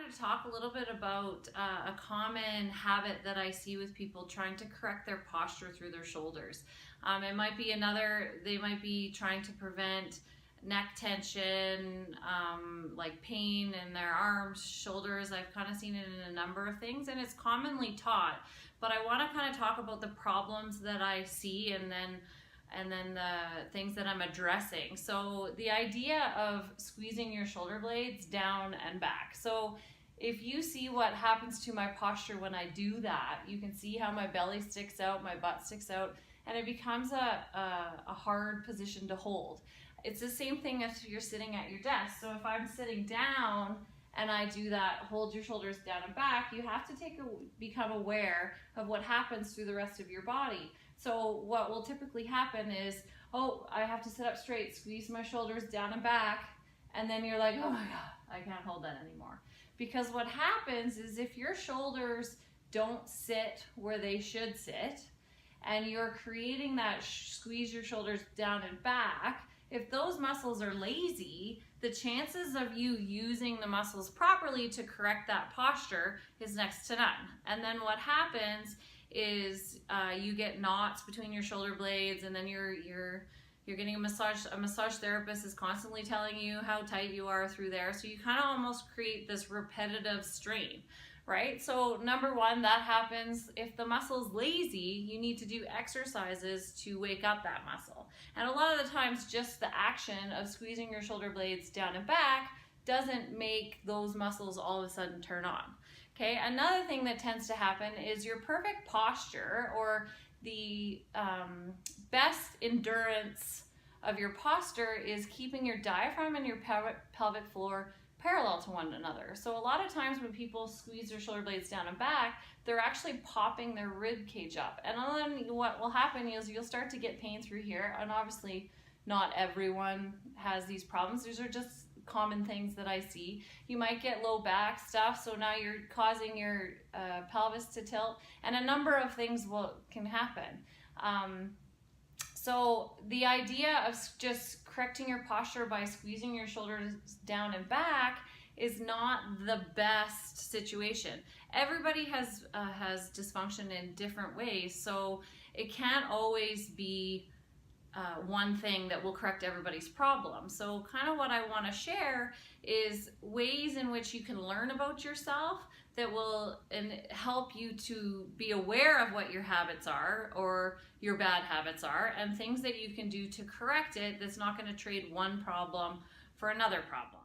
wanted to talk a little bit about a common habit that I see with people trying to correct their posture through their shoulders. It might be they might be trying to prevent neck tension, like pain in their arms, shoulders. I've kind of seen it in a number of things, and it's commonly taught. But I want to kind of talk about the problems that I see, and then the things that I'm addressing. So the idea of squeezing your shoulder blades down and back. So if you see what happens to my posture when I do that, you can see how my belly sticks out, my butt sticks out, and it becomes a hard position to hold. It's the same thing if you're sitting at your desk. So if I'm sitting down and I do that, hold your shoulders down and back, you have to become aware of what happens through the rest of your body. So what will typically happen is, oh, I have to sit up straight, squeeze my shoulders down and back, and then you're like, oh my God, I can't hold that anymore. Because what happens is if your shoulders don't sit where they should sit, and you're creating that squeeze your shoulders down and back, if those muscles are lazy, the chances of you using the muscles properly to correct that posture is next to none. And then what happens is you get knots between your shoulder blades, and then you're getting a massage. A massage therapist is constantly telling you how tight you are through there, so you kind of almost create this repetitive strain, right? So number one, that happens if the muscle's lazy. You need to do exercises to wake up that muscle, and a lot of the times just the action of squeezing your shoulder blades down and back doesn't make those muscles all of a sudden turn on. Okay, another thing that tends to happen is your perfect posture, or the best endurance of your posture, is keeping your diaphragm and your pelvic floor parallel to one another. So a lot of times when people squeeze their shoulder blades down and back, they're actually popping their rib cage up. And then what will happen is you'll start to get pain through here. And obviously not everyone has these problems. These are just common things that I see. You might get low back stuff, so now you're causing your pelvis to tilt, and a number of things can happen. So the idea of just correcting your posture by squeezing your shoulders down and back is not the best situation. Everybody has dysfunction in different ways, so it can't always be one thing that will correct everybody's problem. So kind of what I want to share is ways in which you can learn about yourself that will help you to be aware of what your habits are or your bad habits are, and things that you can do to correct it that's not going to trade one problem for another problem.